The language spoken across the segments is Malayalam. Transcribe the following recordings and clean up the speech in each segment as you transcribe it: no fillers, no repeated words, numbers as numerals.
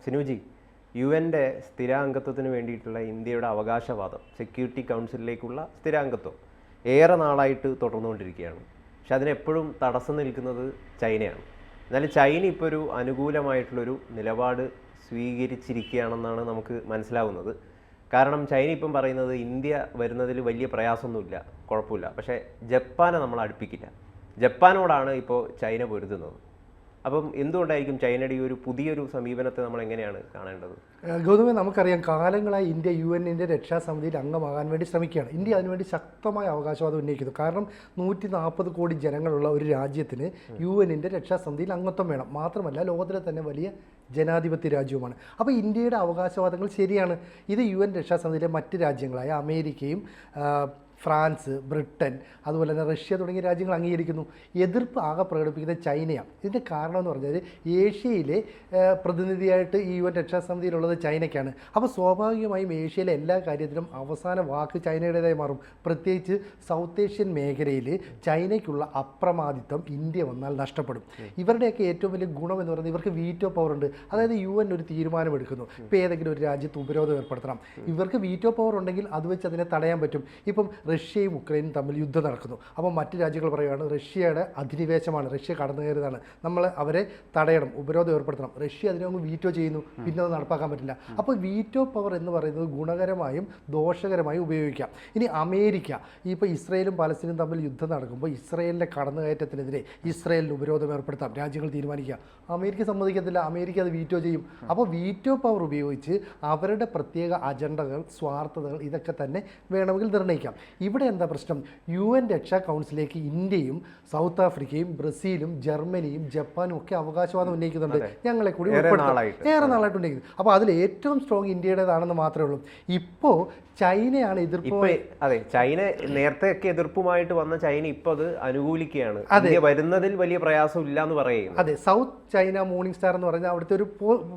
സിനുജി, UN-ന്റെ സ്ഥിരാംഗത്വത്തിന് വേണ്ടിയിട്ടുള്ള ഇന്ത്യയുടെ അവകാശവാദം, സെക്യൂരിറ്റി കൗൺസിലിലേക്കുള്ള സ്ഥിരാംഗത്വം ഏറെ നാളായിട്ട് തുടർന്നുകൊണ്ടിരിക്കുകയാണ്. പക്ഷെ അതിനെപ്പോഴും തടസ്സം നിൽക്കുന്നത് ചൈനയാണ്. എന്നാലും ചൈന ഇപ്പോൾ ഒരു അനുകൂലമായിട്ടുള്ളൊരു നിലപാട് സ്വീകരിച്ചിരിക്കുകയാണെന്നാണ് നമുക്ക് മനസ്സിലാവുന്നത്. കാരണം ചൈന ഇപ്പം പറയുന്നത് ഇന്ത്യ വരുന്നതിൽ വലിയ പ്രയാസമൊന്നുമില്ല, കുഴപ്പമില്ല, പക്ഷേ ജപ്പാനെ നമ്മൾ അടുപ്പിക്കില്ല. ജപ്പാനോടാണ് ഇപ്പോൾ ചൈന പൊരുതുന്നത്. അപ്പം എന്തുകൊണ്ടായിരിക്കും ചൈനയുടെ ഈ ഒരു പുതിയൊരു സമീപനത്തെ നമ്മൾ എങ്ങനെയാണ് കാണേണ്ടത്? ഗൗതമേ, നമുക്കറിയാം കാലങ്ങളായി ഇന്ത്യ UN-ന്റെ രക്ഷാസമിതിയിൽ അംഗമാകാൻ വേണ്ടി ശ്രമിക്കുകയാണ്. ഇന്ത്യ അതിനുവേണ്ടി ശക്തമായ അവകാശവാദം ഉന്നയിക്കുന്നു. കാരണം 140 കോടി ജനങ്ങളുള്ള ഒരു രാജ്യത്തിന് UN-ന്റെ രക്ഷാസമിതിയിൽ അംഗത്വം വേണം. മാത്രമല്ല ലോകത്തിലെ തന്നെ വലിയ ജനാധിപത്യ രാജ്യവുമാണ്. അപ്പോൾ ഇന്ത്യയുടെ അവകാശവാദങ്ങൾ ശരിയാണ്. ഇത് UN രക്ഷാസമിതിയിലെ മറ്റ് രാജ്യങ്ങളായ അമേരിക്കയും ഫ്രാൻസ്, ബ്രിട്ടൻ, അതുപോലെ തന്നെ റഷ്യ തുടങ്ങിയ രാജ്യങ്ങൾ അംഗീകരിക്കുന്നു. എതിർപ്പ് ആകെ പ്രകടിപ്പിക്കുന്നത് ചൈനയാണ്. ഇതിൻ്റെ കാരണം എന്ന് പറഞ്ഞാൽ ഏഷ്യയിലെ പ്രതിനിധിയായിട്ട് ഈ UN രക്ഷാസമിതിയിലുള്ളത് ചൈനയ്ക്കാണ്. അപ്പോൾ സ്വാഭാവികമായും ഏഷ്യയിലെ എല്ലാ കാര്യത്തിലും അവസാന വാക്ക് ചൈനയുടേതായി മാറും. പ്രത്യേകിച്ച് സൗത്ത് ഏഷ്യൻ മേഖലയിൽ ചൈനയ്ക്കുള്ള അപ്രമാദിത്വം ഇന്ത്യ വന്നാൽ നഷ്ടപ്പെടും. ഇവരുടെയൊക്കെ ഏറ്റവും വലിയ ഗുണം എന്ന് പറയുന്നത് ഇവർക്ക് വീറ്റോ പവർ ഉണ്ട്. അതായത് UN ഒരു തീരുമാനമെടുക്കുന്നു, ഇപ്പോൾ ഏതെങ്കിലും ഒരു രാജ്യത്ത് ഉപരോധം ഏർപ്പെടുത്തണം, ഇവർക്ക് വീറ്റോ പവർ ഉണ്ടെങ്കിൽ അത് വെച്ച് അതിനെ തടയാൻ പറ്റും. ഇപ്പം റഷ്യയും ഉക്രൈനും തമ്മിൽ യുദ്ധം നടക്കുന്നു. അപ്പോൾ മറ്റ് രാജ്യങ്ങൾ പറയുകയാണ് റഷ്യയുടെ അധിനിവേശമാണ്, റഷ്യ കടന്നു കയറിയതാണ്, നമ്മൾ അവരെ തടയണം, ഉപരോധം ഏർപ്പെടുത്തണം. റഷ്യ അതിനൊന്ന് വീറ്റോ ചെയ്യുന്നു, പിന്നെ അത് നടപ്പാക്കാൻ പറ്റില്ല. അപ്പോൾ വീറ്റോ പവർ എന്ന് പറയുന്നത് ഗുണകരമായും ദോഷകരമായും ഉപയോഗിക്കാം. ഇനി അമേരിക്ക, ഇപ്പോൾ ഇസ്രയേലും പലസ്തീനും തമ്മിൽ യുദ്ധം നടക്കുമ്പോൾ ഇസ്രയേലിൻ്റെ കടന്നുകയറ്റത്തിനെതിരെ ഇസ്രയേലിന് ഉപരോധം ഏർപ്പെടുത്താം, രാജ്യങ്ങൾ തീരുമാനിക്കുക. അമേരിക്ക സമ്മതിക്കത്തില്ല, അമേരിക്ക അത് വീറ്റോ ചെയ്യും. അപ്പോൾ വീറ്റോ പവർ ഉപയോഗിച്ച് അവരുടെ പ്രത്യേക അജണ്ടകൾ, സ്വാർത്ഥതകൾ ഇതൊക്കെ തന്നെ വേണമെങ്കിൽ നിർണ്ണയിക്കാം. ഇവിടെ എന്താ പ്രശ്നം? UN രക്ഷാ കൗൺസിലേക്ക് ഇന്ത്യയും സൗത്ത് ആഫ്രിക്കയും ബ്രസീലും ജർമ്മനിയും ജപ്പാനും ഒക്കെ അവകാശവാദം ഉന്നയിക്കുന്നുണ്ട്. ഞങ്ങളെ കൂടി ഏറെ നാളായിട്ട് ഉന്നയിക്കുന്നത്. അപ്പോൾ അതിൽ ഏറ്റവും സ്ട്രോങ് ഇന്ത്യയുടേതാണെന്ന് മാത്രമേ ഉള്ളൂ. ഇപ്പോൾ ചൈനയാണ് എതിർപ്പ്. അതെ, ചൈന നേരത്തെ ഒക്കെ എതിർപ്പുമായിട്ട് വന്ന ചൈന ഇപ്പോൾ അത് അനുകൂലിക്കുകയാണ്. ഇന്ത്യ വരുന്നതിൽ വലിയ പ്രയാസം ഇല്ല എന്ന് പറയുന്നു. അതെ, സൗത്ത് ചൈന മോർണിംഗ് സ്റ്റാർ എന്ന് പറഞ്ഞാൽ അവിടുത്തെ ഒരു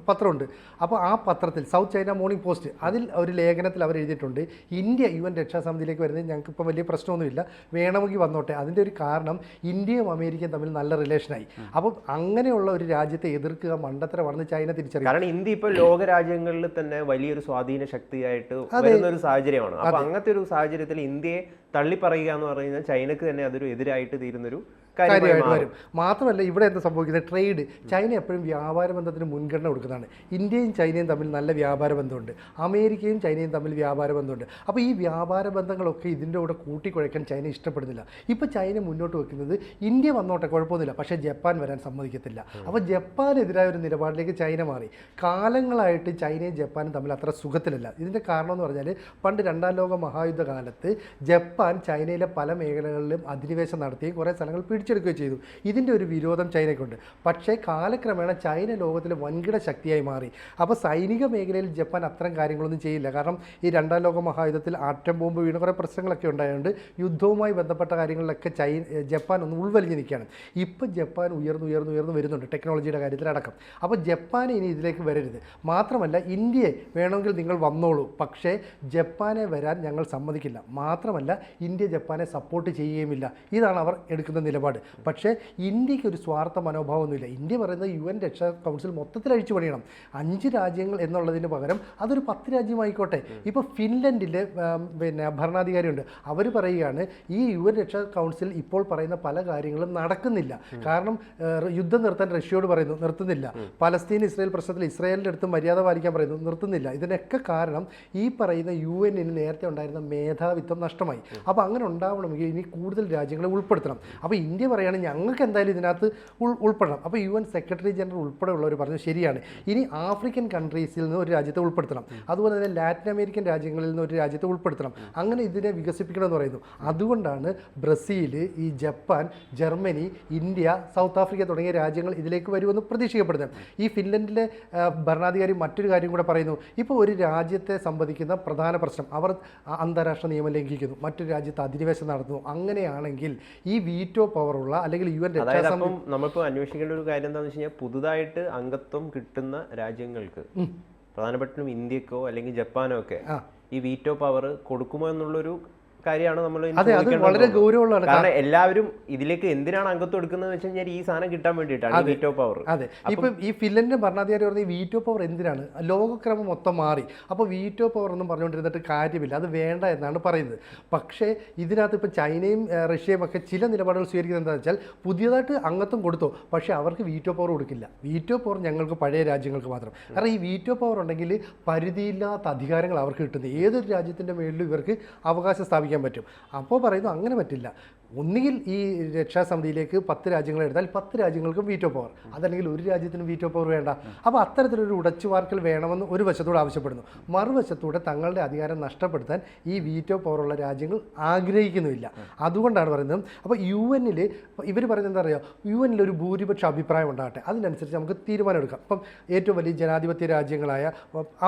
പത്രമുണ്ട്. അപ്പോൾ ആ പത്രത്തിൽ സൗത്ത് ചൈന മോർണിംഗ് പോസ്റ്റ്, അതിൽ ഒരു ലേഖനത്തിൽ അവർ എഴുതിയിട്ടുണ്ട് ഇന്ത്യ UN രക്ഷാസമിതിയിലേക്ക് വരുന്നത് ഞങ്ങൾക്ക് ഇപ്പം വലിയ പ്രശ്നമൊന്നുമില്ല, വേണമെങ്കിൽ വന്നോട്ടെ. അതിൻ്റെ ഒരു കാരണം ഇന്ത്യയും അമേരിക്കയും തമ്മിൽ നല്ല റിലേഷനായി. അപ്പം അങ്ങനെയുള്ള ഒരു രാജ്യത്തെ എതിർക്കുക മണ്ടത്തരമാണെന്ന് ചൈന തിരിച്ചറിയും. കാരണം ഇന്ത്യ ഇപ്പോൾ ലോക രാജ്യങ്ങളിൽ തന്നെ വലിയൊരു സ്വാധീന ശക്തിയായിട്ട് വരുന്ന ഒരു സാഹചര്യമാണ്. അപ്പൊ അങ്ങനത്തെ ഒരു സാഹചര്യത്തിൽ ഇന്ത്യയെ തള്ളിപ്പറയുക എന്ന് പറയുന്നത് ചൈനക്ക് തന്നെ അതൊരു എതിരായിട്ട് തീരുന്നൊരു കാര്യമായിട്ട് വരും. മാത്രമല്ല ഇവിടെ എന്താ സംഭവിക്കുന്നത്? ട്രേഡ്, ചൈന എപ്പോഴും വ്യാപാര ബന്ധത്തിന് മുൻഗണന കൊടുക്കുന്നതാണ്. ഇന്ത്യയും ചൈനയും തമ്മിൽ നല്ല വ്യാപാര ബന്ധമുണ്ട്, അമേരിക്കയും ചൈനയും തമ്മിൽ വ്യാപാര ബന്ധമുണ്ട്. അപ്പോൾ ഈ വ്യാപാര ബന്ധങ്ങളൊക്കെ ഇതിൻ്റെ കൂടെ കൂട്ടിക്കുഴയ്ക്കാൻ ചൈന ഇഷ്ടപ്പെടുന്നില്ല. ഇപ്പോൾ ചൈന മുന്നോട്ട് വെക്കുന്നത് ഇന്ത്യ വന്നോട്ടെ കുഴപ്പമൊന്നുമില്ല, പക്ഷേ ജപ്പാൻ വരാൻ സമ്മതിക്കത്തില്ല. അപ്പോൾ ജപ്പാനെതിരായ ഒരു നിലപാടിലേക്ക് ചൈന മാറി. കാലങ്ങളായിട്ട് ചൈനയും ജപ്പാനും തമ്മിൽ അത്ര സുഖത്തിലല്ല. ഇതിൻ്റെ കാരണം എന്ന് പറഞ്ഞാൽ പണ്ട് 2ാം ലോക മഹായുദ്ധ കാലത്ത് ജപ്പാൻ ചൈനയിലെ പല മേഖലകളിലും അധിനിവേശം നടത്തുകയും കുറേ സ്ഥലങ്ങൾ പിടിച്ചെടുക്കുകയും ചെയ്തു. ഇതിൻ്റെ ഒരു വിരോധം ചൈനയ്ക്കുണ്ട്. പക്ഷേ കാലക്രമേണ ചൈന ലോകത്തിലെ വൻകിട ശക്തിയായി മാറി. അപ്പോൾ സൈനിക മേഖലയിൽ ജപ്പാൻ അത്തരം കാര്യങ്ങളൊന്നും ചെയ്യില്ല. കാരണം ഈ 2ാം ലോക മഹായുദ്ധത്തിൽ ആറ്റം ബോംബ് വീണ് കുറേ പ്രശ്നങ്ങളൊക്കെ ഉണ്ടായതുകൊണ്ട് യുദ്ധവുമായി ബന്ധപ്പെട്ട കാര്യങ്ങളിലൊക്കെ ജപ്പാൻ ഒന്ന് ഉൾവലിഞ്ഞ് നിൽക്കുകയാണ്. ഇപ്പോൾ ജപ്പാൻ ഉയർന്നു വരുന്നുണ്ട് ടെക്നോളജിയുടെ കാര്യത്തിലടക്കം. അപ്പോൾ ജപ്പാനെ ഇനി ഇതിലേക്ക് വരരുത്. മാത്രമല്ല ഇന്ത്യയെ വേണമെങ്കിൽ നിങ്ങൾ വന്നോളൂ, പക്ഷേ ജപ്പാനെ വരാൻ ഞങ്ങൾ സമ്മതിക്കില്ല. മാത്രമല്ല ഇന്ത്യ ജപ്പാനെ സപ്പോർട്ട് ചെയ്യുകയുമില്ല. ഇതാണ് അവർ എടുക്കുന്ന നിലപാട്. പക്ഷേ ഇന്ത്യക്ക് ഒരു സ്വാർത്ഥ മനോഭാവമൊന്നുമില്ല. ഇന്ത്യ പറയുന്നത് UN രക്ഷാ കൗൺസിൽ മൊത്തത്തിൽ അഴിച്ചു പണിയണം. 5 രാജ്യങ്ങൾ എന്നുള്ളതിന് പകരം അതൊരു 10 രാജ്യമായിക്കോട്ടെ. ഇപ്പോൾ ഫിൻലൻഡിലെ ഭരണാധികാരിയുണ്ട്, അവർ പറയുകയാണ് ഈ UN രക്ഷാ കൗൺസിൽ ഇപ്പോൾ പറയുന്ന പല കാര്യങ്ങളും നടക്കുന്നില്ല. കാരണം യുദ്ധം നിർത്താൻ റഷ്യയോട് പറയുന്നു, നിർത്തുന്നില്ല. പലസ്തീൻ ഇസ്രായേൽ പ്രശ്നത്തിൽ ഇസ്രായേലിൻ്റെ അടുത്ത് മര്യാദ പാലിക്കാൻ പറയുന്നു, നിർത്തുന്നില്ല. ഇതിനൊക്കെ കാരണം ഈ പറയുന്ന UN-ന് നേരത്തെ ഉണ്ടായിരുന്ന മേധാവിത്വം നഷ്ടമായി. അപ്പോൾ അങ്ങനെ ഉണ്ടാവണമെങ്കിൽ ഇനി കൂടുതൽ രാജ്യങ്ങളെ ഉൾപ്പെടുത്തണം. അപ്പോൾ ഇന്ത്യ പറയുകയാണെങ്കിൽ ഞങ്ങൾക്ക് എന്തായാലും ഇതിനകത്ത് ഉൾപ്പെടണം. അപ്പോൾ UN സെക്രട്ടറി ജനറൽ ഉൾപ്പെടെയുള്ളവർ പറഞ്ഞു ശരിയാണ്, ഇനി ആഫ്രിക്കൻ കൺട്രീസിൽ നിന്ന് ഒരു രാജ്യത്തെ ഉൾപ്പെടുത്തണം, അതുപോലെ തന്നെ ലാറ്റിൻ അമേരിക്കൻ രാജ്യങ്ങളിൽ നിന്ന് ഒരു രാജ്യത്തെ ഉൾപ്പെടുത്തണം. അങ്ങനെ ഇതിനെ വികസിപ്പിക്കണമെന്ന് പറയുന്നു. അതുകൊണ്ടാണ് ബ്രസീൽ, ഈ Japan, Germany, India, south Africa തുടങ്ങിയ രാജ്യങ്ങൾ ഇതിലേക്ക് വരുമെന്ന് പ്രതീക്ഷിക്കപ്പെടുന്നത്. ഈ ഫിൻലൻഡിലെ ഭരണാധികാരി മറ്റൊരു കാര്യം കൂടെ പറയുന്നു. ഇപ്പോൾ ഒരു രാജ്യത്തെ സംബന്ധിക്കുന്ന പ്രധാന പ്രശ്നം അവർ അന്താരാഷ്ട്ര നിയമം ലംഘിക്കുന്നു, മറ്റൊരു രാജ്യത്ത് അധിനിവേശം നടത്തുന്നു. അങ്ങനെയാണെങ്കിൽ ഈ വീറ്റോ പവറുള്ള അല്ലെങ്കിൽ UN രക്ഷാസമിതി നമ്മളിപ്പോൾ അന്വേഷിക്കേണ്ട ഒരു കാര്യം എന്താണെന്ന് വെച്ച് കഴിഞ്ഞാൽ പുതുതായിട്ട് അംഗത്വം കിട്ടുന്ന രാജ്യങ്ങൾക്ക്, പ്രധാനപ്പെട്ട ഇന്ത്യക്കോ അല്ലെങ്കിൽ ജപ്പാനോ ഒക്കെ ഈ വീറ്റോ പവർ കൊടുക്കുമോ എന്നുള്ളൊരു കാര്യമാണ് നമ്മൾ അതെ, അത് വളരെ ഗൗരവമുള്ളതാണ്. കാരണം എല്ലാവരും ഇതിലേക്ക് എന്തിനാണ് അംഗത്വം എടുക്കുന്നത് വെച്ച് കഴിഞ്ഞാൽ ഈ സാധനം കിട്ടാൻ വേണ്ടിയിട്ടാണ് ഈ വീറ്റോ പവർ. അതെ, ഇപ്പം ഈ ഫിൻലൻഡിന്റെ ഭരണാധികാരി പറഞ്ഞ ഈ വീറ്റോ പവർ എന്തിനാണ്? ലോകക്രമം മൊത്തം മാറി, അപ്പോൾ വീറ്റോ പവർ ഒന്നും പറഞ്ഞുകൊണ്ടിരുന്നിട്ട് കാര്യമില്ല, അത് വേണ്ട എന്നാണ് പറയുന്നത്. പക്ഷേ ഇതിനകത്ത് ഇപ്പോൾ ചൈനയും റഷ്യയും ഒക്കെ ചില നിലപാടുകൾ സ്വീകരിക്കുന്നത് എന്താണെന്ന് വെച്ചാൽ പുതിയതായിട്ട് അംഗത്വം കൊടുത്തു, പക്ഷേ അവർക്ക് വീറ്റോ പവർ കൊടുക്കില്ല. വീറ്റോ പവർ ഞങ്ങൾക്ക് പഴയ രാജ്യങ്ങൾക്ക് മാത്രം. കാരണം ഈ വീറ്റോ പവർ ഉണ്ടെങ്കിൽ പരിധിയില്ലാത്ത അധികാരങ്ങൾ അവർക്ക് കിട്ടുന്നത്. ഏതൊരു രാജ്യത്തിൻ്റെ മേളിലും ഇവർക്ക് അവകാശം സ്ഥാപിക്കാൻ പറ്റും. അപ്പോൾ പറയുന്നു അങ്ങനെ പറ്റില്ല. ഒന്നുകിൽ ഈ രക്ഷാസമിതിയിലേക്ക് 10 രാജ്യങ്ങൾ എടുത്താൽ 10 രാജ്യങ്ങൾക്കും വീറ്റോ പവർ, അതല്ലെങ്കിൽ ഒരു രാജ്യത്തിനും വീറ്റോ പവർ വേണ്ട. അപ്പോൾ അത്തരത്തിലൊരു ഉടച്ചുവാർക്കൽ വേണമെന്ന് ഒരു വശത്തൂടെ ആവശ്യപ്പെടുന്നു. മറുവശത്തൂടെ തങ്ങളുടെ അധികാരം നഷ്ടപ്പെടുത്താൻ ഈ വീറ്റോ പവറുള്ള രാജ്യങ്ങൾ ആഗ്രഹിക്കുന്നുമില്ല. അതുകൊണ്ടാണ് പറയുന്നത്. അപ്പോൾ UN-ൽ ഇവർ പറയുന്നത് എന്താ പറയുക, UN-ൽ ഒരു ഭൂരിപക്ഷ അഭിപ്രായം ഉണ്ടാകട്ടെ, അതിനനുസരിച്ച് നമുക്ക് തീരുമാനം എടുക്കാം. ഇപ്പം ഏറ്റവും വലിയ ജനാധിപത്യ രാജ്യങ്ങളായ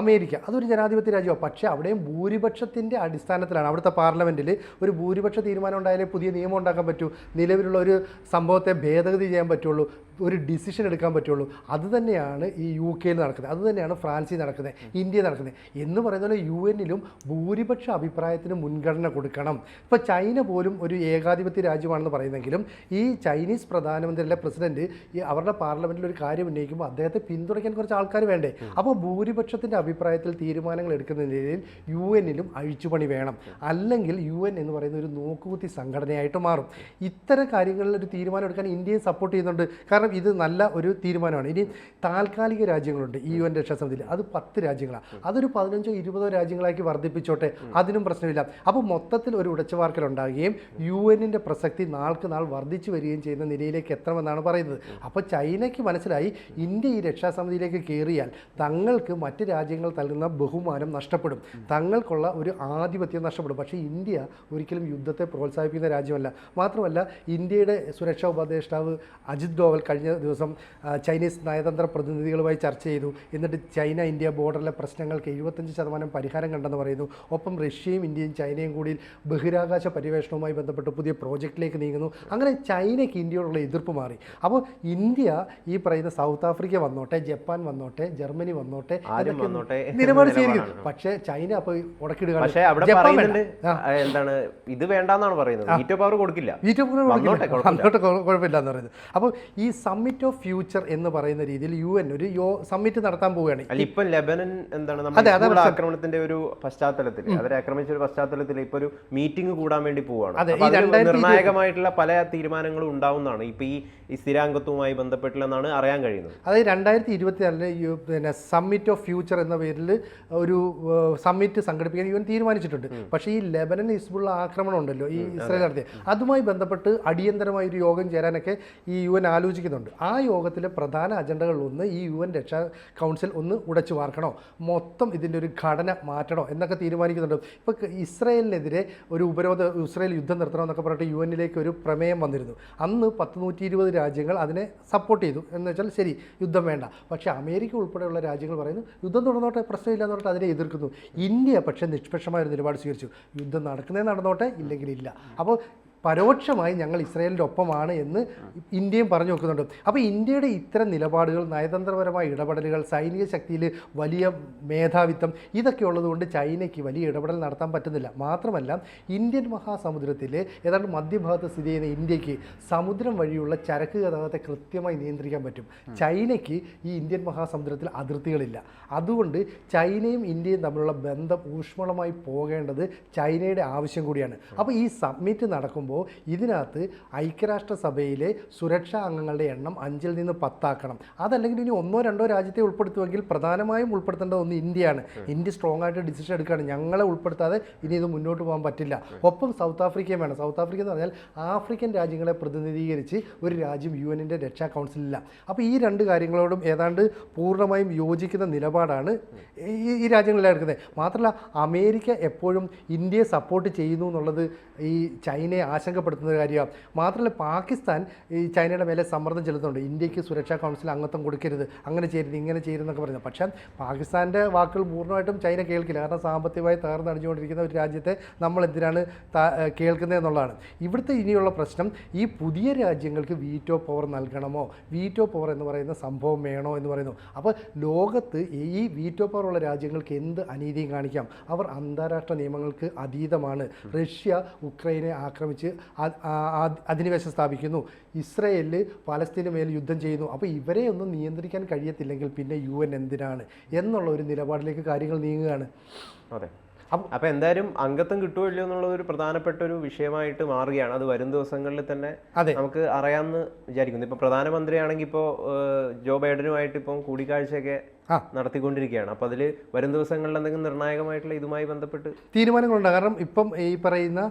അമേരിക്ക, അതൊരു ജനാധിപത്യ രാജ്യമാണ്, പക്ഷേ അവിടെയും ഭൂരിപക്ഷത്തിൻ്റെ അടിസ്ഥാനത്തിലാണ്. അവിടുത്തെ പാർലമെൻറ്റിൽ ഒരു ഭൂരിപക്ഷ തീരുമാനം ഉണ്ടായാലേ പുതിയ നിയമം ഉണ്ടാക്കാൻ പറ്റൂ, നിലവിലുള്ള ഒരു സംഭവത്തെ ഭേദഗതി ചെയ്യാൻ പറ്റുള്ളൂ, ഒരു ഡിസിഷൻ എടുക്കാൻ പറ്റുള്ളൂ. അതുതന്നെയാണ് ഈ UK-യിൽ നടക്കുന്നത്, അതുതന്നെയാണ് ഫ്രാൻസിൽ നടക്കുന്നത്, ഇന്ത്യയിൽ നടക്കുന്നത്. എന്ന് പറയുന്ന പോലെ UN-ലും ഭൂരിപക്ഷ അഭിപ്രായത്തിന് മുൻഗണന കൊടുക്കണം. ഇപ്പോൾ ചൈന പോലും ഒരു ഏകാധിപത്യ രാജ്യമാണെന്ന് പറയുന്നെങ്കിലും ഈ ചൈനീസ് പ്രധാനമന്ത്രി അല്ലെ പ്രസിഡന്റ് ഈ അവരുടെ പാർലമെൻറ്റിൽ ഒരു കാര്യം ഉന്നയിക്കുമ്പോൾ അദ്ദേഹത്തെ പിന്തുണയ്ക്കാൻ കുറച്ച് ആൾക്കാർ വേണ്ടേ? അപ്പോൾ ഭൂരിപക്ഷത്തിൻ്റെ അഭിപ്രായത്തിൽ തീരുമാനങ്ങൾ എടുക്കുന്ന നിലയിൽ UN-ലും അഴിച്ചുപണി വേണം. അല്ലെങ്കിൽ UN എന്ന് പറയുന്ന ഒരു നോക്കുകുത്തി സംഘടനയായിട്ട് മാറും. ഇത്തരം കാര്യങ്ങളിൽ ഒരു തീരുമാനം എടുക്കാൻ ഇന്ത്യയെ സപ്പോർട്ട് ചെയ്യുന്നുണ്ട്. കാരണം ഇത് നല്ല ഒരു തീരുമാനമാണ്. ഇനി താൽക്കാലിക രാജ്യങ്ങളുണ്ട് ഈ UN രക്ഷാസമിതിയിൽ, അത് 10 രാജ്യങ്ങളാണ്. അതൊരു 15 20 രാജ്യങ്ങളാക്കി വർദ്ധിപ്പിച്ചോട്ടെ, അതിനും പ്രശ്നമില്ല. അപ്പോൾ മൊത്തത്തിൽ ഒരു ഉടച്ചുവാർക്കൽ ഉണ്ടാകുകയും UN-ന്റെ പ്രസക്തി നാൾക്ക് നാൾ വർദ്ധിച്ചു വരികയും ചെയ്യുന്ന നിലയിലേക്ക് എത്തണമെന്നാണ് പറയുന്നത്. അപ്പോൾ ചൈനയ്ക്ക് മനസ്സിലായി ഇന്ത്യ ഈ രക്ഷാസമിതിയിലേക്ക് കയറിയാൽ തങ്ങൾക്ക് മറ്റ് രാജ്യങ്ങൾ നൽകുന്ന ബഹുമാനം നഷ്ടപ്പെടും, തങ്ങൾക്കുള്ള ഒരു ആധിപത്യം നഷ്ടപ്പെടും. പക്ഷേ ഇന്ത്യ ഒരിക്കലും യുദ്ധത്തെ പ്രോത്സാഹിപ്പിക്കുന്ന രാജ്യമല്ല. മാത്രമല്ല ഇന്ത്യയുടെ സുരക്ഷാ ഉപദേഷ്ടാവ് അജിത് ഡോവൽ കഴിഞ്ഞ ദിവസം ചൈനീസ് നയതന്ത്ര പ്രതിനിധികളുമായി ചർച്ച ചെയ്തു. എന്നിട്ട് ചൈന ഇന്ത്യ ബോർഡറിലെ പ്രശ്നങ്ങൾക്ക് 75% പരിഹാരം കണ്ടെന്ന് പറയുന്നു. ഒപ്പം റഷ്യയും ഇന്ത്യയും ചൈനയും കൂടി ബഹിരാകാശ പര്യവേഷണവുമായി ബന്ധപ്പെട്ട് പുതിയ പ്രോജക്റ്റിലേക്ക് നീങ്ങുന്നു. അങ്ങനെ ചൈനയ്ക്ക് ഇന്ത്യയോടുള്ള എതിർപ്പ് മാറി. അപ്പോൾ ഇന്ത്യ ഈ പറയുന്ന സൗത്ത് ആഫ്രിക്ക വന്നോട്ടെ, ജപ്പാൻ വന്നോട്ടെ, ജർമ്മനി വന്നോട്ടെ നിലപാട് സ്വീകരിക്കും. പക്ഷേ ചൈന അപ്പോൾ ഉടക്കിടുക, എന്താണ് ഇത് വേണ്ടെന്നാണ് പറയുന്നത്, വീറ്റോ പവർ കൊടുക്കില്ല, വീറ്റോ പവർ കുഴപ്പമില്ല എന്ന് പറയുന്നത്. അപ്പോൾ ഈ സമ്മിറ്റ് ഓഫ് ഫ്യൂച്ചർ എന്ന് പറയുന്ന രീതിയിൽ UN ഒരു സമ്മിറ്റ് നടത്താൻ പോവുകയാണ്. ഇപ്പം ലെബനൻ എന്താണ് ആക്രമണത്തിന്റെ ഒരു പശ്ചാത്തലത്തിൽ, അവരെ ആക്രമിച്ച ഒരു പശ്ചാത്തലത്തിൽ ഇപ്പൊ ഒരു മീറ്റിംഗ് കൂടാൻ വേണ്ടി പോവുകയാണ്. നിർണായകമായിട്ടുള്ള പല തീരുമാനങ്ങളും ഉണ്ടാവുന്നതാണ് ഇപ്പൊ ഈ സ്ഥിരാംഗത്വവുമായി ബന്ധപ്പെട്ടില്ലെന്നാണ് അറിയാൻ കഴിയുന്നത്. അതായത് 2024 പിന്നെ സമ്മിറ്റ് ഓഫ് ഫ്യൂച്ചർ എന്ന പേരിൽ ഒരു സമ്മിറ്റ് സംഘടിപ്പിക്കാൻ UN തീരുമാനിച്ചിട്ടുണ്ട്. പക്ഷേ ഈ ലെബനൻ ഹിസ്ബുള്ള ആക്രമണം ഉണ്ടല്ലോ ഈ ഇസ്രായേൽ നടത്തിയ, അതുമായി ബന്ധപ്പെട്ട് അടിയന്തരമായ ഒരു യോഗം ചേരാനൊക്കെ ഈ UN ആലോചിക്കുന്നുണ്ട്. ആ യോഗത്തിലെ പ്രധാന അജണ്ടകളിലൊന്ന് ഈ UN രക്ഷാ കൗൺസിൽ ഒന്ന് ഉടച്ചു വാർക്കണോ, മൊത്തം ഇതിൻ്റെ ഒരു ഘടന മാറ്റണോ എന്നൊക്കെ തീരുമാനിക്കുന്നുണ്ട്. ഇപ്പോൾ ഇസ്രായേലിനെതിരെ ഒരു ഇസ്രായേൽ യുദ്ധം നിർത്തണമെന്നൊക്കെ പറഞ്ഞിട്ട് UN-ലേക്ക് ഒരു പ്രമേയം വന്നിരുന്നു. അന്ന് 120 രാജ്യങ്ങൾ അതിനെ സപ്പോർട്ട് ചെയ്തു. എന്ന് വെച്ചാൽ ശരി യുദ്ധം വേണ്ട. പക്ഷേ അമേരിക്ക ഉൾപ്പെടെയുള്ള രാജ്യങ്ങൾ പറയുന്നു യുദ്ധം തുടർന്നോട്ടെ, പ്രശ്നമില്ല എന്ന് പറഞ്ഞിട്ട് അതിനെ എതിർക്കുന്നു. ഇന്ത്യ പക്ഷേ നിഷ്പക്ഷമായ ഒരു നിലപാട് സ്വീകരിച്ചു, യുദ്ധം നടക്കുന്നേ നടന്നോട്ടെ, ഇല്ലെങ്കിൽ ഇല്ല. അപ്പോൾ പരോക്ഷമായി ഞങ്ങൾ ഇസ്രായേലിൻ്റെ ഒപ്പമാണ് എന്ന് ഇന്ത്യയും പറഞ്ഞു വെക്കുന്നുണ്ട്. അപ്പോൾ ഇന്ത്യയുടെ ഇത്തരം നിലപാടുകൾ, നയതന്ത്രപരമായ ഇടപെടലുകൾ, സൈനിക ശക്തിയിൽ വലിയ മേധാവിത്വം, ഇതൊക്കെ ഉള്ളതുകൊണ്ട് ചൈനയ്ക്ക് വലിയ ഇടപെടൽ നടത്താൻ പറ്റുന്നില്ല. മാത്രമല്ല ഇന്ത്യൻ മഹാസമുദ്രത്തിലെ ഏതാണ്ട് മധ്യഭാഗത്ത് സ്ഥിതി ചെയ്യുന്ന ഇന്ത്യക്ക് സമുദ്രം വഴിയുള്ള ചരക്ക് ഗതാഗതത്തെ കൃത്യമായി നിയന്ത്രിക്കാൻ പറ്റും. ചൈനയ്ക്ക് ഈ ഇന്ത്യൻ മഹാസമുദ്രത്തിൽ അതിർത്തികളില്ല. അതുകൊണ്ട് ചൈനയും ഇന്ത്യയും തമ്മിലുള്ള ബന്ധം ഊഷ്മളമായി പോകേണ്ടത് ചൈനയുടെ ആവശ്യം കൂടിയാണ്. അപ്പോൾ ഈ സമ്മിറ്റ് നടക്കുമ്പോൾ ഇതിനകത്ത് ഐക്യരാഷ്ട്രസഭയിലെ സുരക്ഷാ അംഗങ്ങളുടെ എണ്ണം 5-ൽ നിന്ന് 10 ആക്കണം. അതല്ലെങ്കിൽ ഇനി 1-2 രാജ്യത്തെ ഉൾപ്പെടുത്തുമെങ്കിൽ പ്രധാനമായും ഉൾപ്പെടുത്തേണ്ടത് ഒന്ന് ഇന്ത്യയാണ്. ഇന്ത്യ സ്ട്രോങ് ആയിട്ട് ഡിസിഷൻ എടുക്കുകയാണ്, ഞങ്ങളെ ഉൾപ്പെടുത്താതെ ഇനി ഇത് മുന്നോട്ട് പോകാൻ പറ്റില്ല. ഒപ്പം സൗത്ത് ആഫ്രിക്കയും വേണം. സൗത്ത് ആഫ്രിക്ക എന്ന് പറഞ്ഞാൽ ആഫ്രിക്കൻ രാജ്യങ്ങളെ പ്രതിനിധീകരിച്ച് ഒരു രാജ്യം UN-ന്റെ രക്ഷാ കൗൺസിലില്ല. അപ്പോൾ ഈ 2 കാര്യങ്ങളോടും ഏതാണ്ട് പൂർണ്ണമായും യോജിക്കുന്ന നിലപാടാണ് ഈ രാജ്യങ്ങളെല്ലാം എടുക്കുന്നത്. മാത്രമല്ല അമേരിക്ക എപ്പോഴും ഇന്ത്യയെ സപ്പോർട്ട് ചെയ്യുന്നു എന്നുള്ളത് ഈ ചൈനയെ ആശങ്കപ്പെടുത്തുന്ന കാര്യമാണ്. മാത്രമല്ല പാകിസ്ഥാൻ ഈ ചൈനയുടെ മേലെ സമ്മർദ്ദം ചെലുത്തുന്നുണ്ട്. ഇന്ത്യക്ക് സുരക്ഷാ കൗൺസിൽ അംഗത്വം കൊടുക്കരുത്, അങ്ങനെ ചെയ്യരുത്, ഇങ്ങനെ ചെയ്യരുതെന്നൊക്കെ പറയുന്നത്. പക്ഷേ പാകിസ്ഥാൻ്റെ വാക്കുകൾ പൂർണ്ണമായിട്ടും ചൈന കേൾക്കില്ല. കാരണം സാമ്പത്തികമായി തകർന്നടിച്ചുകൊണ്ടിരിക്കുന്ന ഒരു രാജ്യത്തെ നമ്മൾ എന്തിനാണ് കേൾക്കുന്നത് എന്നുള്ളതാണ് ഇവിടുത്തെ ഇനിയുള്ള പ്രശ്നം. ഈ പുതിയ രാജ്യങ്ങൾക്ക് വീറ്റോ പവർ നൽകണമോ, വീറ്റോ പവർ എന്ന് പറയുന്ന സംഭവം വേണോ എന്ന് പറയുന്നു. അപ്പോൾ ലോകത്ത് ഈ വീറ്റോ പവർ ഉള്ള രാജ്യങ്ങൾക്ക് എന്ത് അനീതിയും കാണിക്കാം. അവർ അന്താരാഷ്ട്ര നിയമങ്ങൾക്ക് അതീതമാണ്. റഷ്യ ഉക്രൈനെ ആക്രമിച്ച് അധിനിവേശം സ്ഥാപിക്കുന്നു. ഇസ്രയേലിൽ പലസ്തീന് മേൽ യുദ്ധം ചെയ്യുന്നു. അപ്പോൾ ഇവരെ ഒന്നും നിയന്ത്രിക്കാൻ കഴിയത്തില്ലെങ്കിൽ പിന്നെ UN എന്തിനാണ് എന്നുള്ള ഒരു നിലപാടിലേക്ക് കാര്യങ്ങൾ നീങ്ങുകയാണ്. അതെ. അപ്പോൾ എന്തായാലും അംഗത്വം കിട്ടുമോ ഇല്ലയോ എന്നുള്ളത് ഒരു പ്രധാനപ്പെട്ട ഒരു വിഷയമായിട്ട് മാറുകയാണ്. അത് വരും ദിവസങ്ങളിൽ തന്നെ നമുക്ക് അറിയാമെന്ന് വിചാരിക്കുന്നു. ഇപ്പോൾ പ്രധാനമന്ത്രിയാണെങ്കിൽ ഇപ്പോൾ ജോ ബൈഡനുമായിട്ട് ഇപ്പം കൂടിക്കാഴ്ചയൊക്കെ നടത്തിക്കൊണ്ടിരിക്കുകയാണ്. അപ്പോൾ അതിൽ വരും ദിവസങ്ങളിൽ എന്തെങ്കിലും നിർണായകമായിട്ടുള്ള ഇതുമായി ബന്ധപ്പെട്ട് തീരുമാനങ്ങളുണ്ട്. കാരണം ഇപ്പം ഈ പറയുന്ന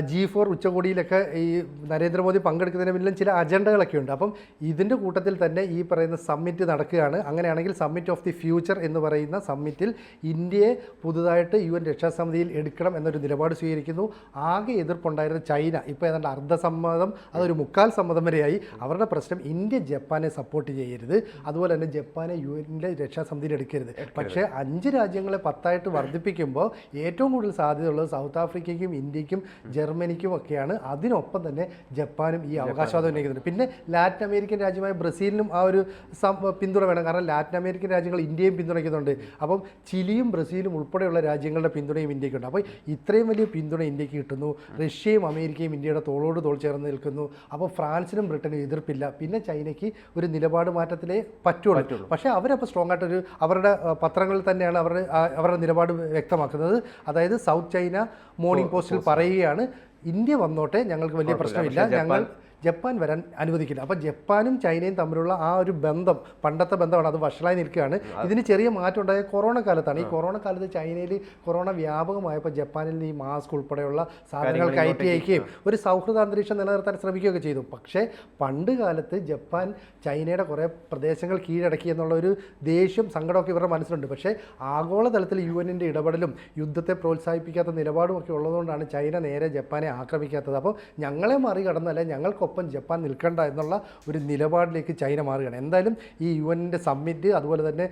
G4 ഉച്ചകോടിയിലൊക്കെ ഈ നരേന്ദ്രമോദി പങ്കെടുക്കുന്നതിന് പിന്നിലും ചില അജണ്ടകളൊക്കെ ഉണ്ട്. അപ്പം ഇതിൻ്റെ കൂട്ടത്തിൽ തന്നെ ഈ പറയുന്ന സമ്മിറ്റ് നടക്കുകയാണ്. അങ്ങനെയാണെങ്കിൽ സമ്മിറ്റ് ഓഫ് ദി ഫ്യൂച്ചർ എന്ന് പറയുന്ന സമ്മിറ്റിൽ ഇന്ത്യയെ പുതുതായിട്ട് UN രക്ഷാസമിതിയിൽ എടുക്കണം എന്നൊരു നിലപാട് സ്വീകരിക്കുന്നു. ആകെ എതിർപ്പുണ്ടായിരുന്ന ചൈന ഇപ്പോൾ ഏതാണ്ട് അർദ്ധസമ്മതം, അതൊരു മുക്കാൽ സമ്മതം വരെയായി. അവരുടെ പ്രശ്നം ഇന്ത്യ ജപ്പാനെ സപ്പോർട്ട് ചെയ്യരുത്, അതുപോലെ തന്നെ ജപ്പാനെ UN രക്ഷാസമിതിയിൽ എടുക്കരുത്. പക്ഷേ 5 രാജ്യങ്ങളെ 10 വർദ്ധിപ്പിക്കുമ്പോൾ ഏറ്റവും കൂടുതൽ സാധ്യതയുള്ളത് സൗത്ത് ആഫ്രിക്കയ്ക്കും ഇന്ത്യക്കും ജർമ്മനിക്കും ഒക്കെയാണ്. അതിനൊപ്പം തന്നെ ജപ്പാനും ഈ അവകാശവാദം ഉന്നയിക്കുന്നുണ്ട്. പിന്നെ ലാറ്റിൻ അമേരിക്കൻ രാജ്യമായ ബ്രസീലിനും ആ ഒരു പിന്തുണ വേണം. കാരണം ലാറ്റിൻ അമേരിക്കൻ രാജ്യങ്ങൾ ഇന്ത്യയും പിന്തുണയ്ക്കുന്നുണ്ട്. അപ്പം ചിലിയും ബ്രസീലും ഉൾപ്പെടെയുള്ള രാജ്യങ്ങളുടെ പിന്തുണയും ഇന്ത്യക്കുണ്ട്. അപ്പോൾ ഇത്രയും വലിയ പിന്തുണ ഇന്ത്യക്ക് കിട്ടുന്നു. റഷ്യയും അമേരിക്കയും ഇന്ത്യയുടെ തോളോട് തോൾ ചേർന്ന് നിൽക്കുന്നു. അപ്പോൾ ഫ്രാൻസിനും ബ്രിട്ടനും എതിർപ്പില്ല. പിന്നെ ചൈനയ്ക്ക് ഒരു നിലപാട് മാറ്റത്തിലേ പറ്റുള്ളൂ. പക്ഷേ അവരപ്പോൾ സ്ട്രോങ് ആയിട്ടൊരു അവരുടെ പത്രങ്ങളിൽ തന്നെയാണ് അവരുടെ നിലപാട് വ്യക്തമാക്കുന്നത്. അതായത് സൗത്ത് ചൈന മോർണിംഗ് പോസ്റ്റിൽ പറയുകയാണ്, ഇന്ത്യ വന്നോട്ടെ, ഞങ്ങൾക്ക് വലിയ പ്രശ്നമില്ല, ഞങ്ങൾ ജപ്പാൻ വരാൻ അനുവദിക്കില്ല. അപ്പോൾ ജപ്പാനും ചൈനയും തമ്മിലുള്ള ആ ഒരു ബന്ധം പണ്ടത്തെ ബന്ധമാണ്, അത് വഷളായി നിൽക്കുകയാണ്. ഇതിന് ചെറിയ മാറ്റം ഉണ്ടായ കൊറോണ കാലത്താണ്. ഈ കൊറോണ കാലത്ത് ചൈനയിൽ കൊറോണ വ്യാപകമായപ്പോൾ ജപ്പാനിൽ നിന്ന് ഈ മാസ്ക് ഉൾപ്പെടെയുള്ള സാധനങ്ങൾ കയറ്റി അയക്കുകയും ഒരു സൗഹൃദ അന്തരീക്ഷം നിലനിർത്താൻ ശ്രമിക്കുകയൊക്കെ ചെയ്തു. പക്ഷേ പണ്ട് കാലത്ത് ജപ്പാൻ ചൈനയുടെ കുറേ പ്രദേശങ്ങൾ കീഴടക്കി എന്നുള്ള ഒരു ദേഷ്യം സങ്കടമൊക്കെ ഇവരുടെ മനസ്സിലുണ്ട്. പക്ഷേ ആഗോളതലത്തിൽ UN ഇടപെടലും യുദ്ധത്തെ പ്രോത്സാഹിപ്പിക്കാത്ത നിലപാടും ഒക്കെ ഉള്ളതുകൊണ്ടാണ് ചൈന നേരെ ജപ്പാനെ ആക്രമിക്കാത്തത്. അപ്പോൾ ഞങ്ങളെ മറികടന്നല്ല, ഞങ്ങൾക്കൊപ്പം ജപ്പാൻ നിൽക്കേണ്ട എന്നുള്ള ഒരു നിലപാടിലേക്ക് ചൈന മാറുകയാണ്. എന്തായാലും ഈ UN സമ്മിറ്റ്, അതുപോലെ തന്നെ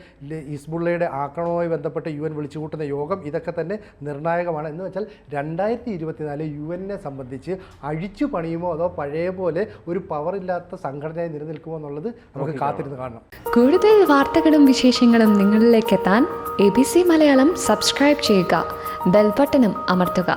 ഹിസ്ബുള്ളയുടെ ആക്രമണവുമായി ബന്ധപ്പെട്ട് UN വിളിച്ചുകൂട്ടുന്ന യോഗം, ഇതൊക്കെ തന്നെ നിർണായകമാണ്. എന്ന് വെച്ചാൽ 2024 UN സംബന്ധിച്ച് അഴിച്ചു പണിയുമോ അതോ പഴയ പോലെ ഒരു പവറില്ലാത്ത സംഘടനയായി നിലനിൽക്കുമോ എന്നുള്ളത് നമുക്ക് കാത്തിരുന്ന് കാണണം. കൂടുതൽ വാർത്തകളും വിശേഷങ്ങളും നിങ്ങളിലേക്ക് എത്താൻ ABC മലയാളം സബ്സ്ക്രൈബ് ചെയ്യുക, ബെൽ ബട്ടണും അമർത്തുക.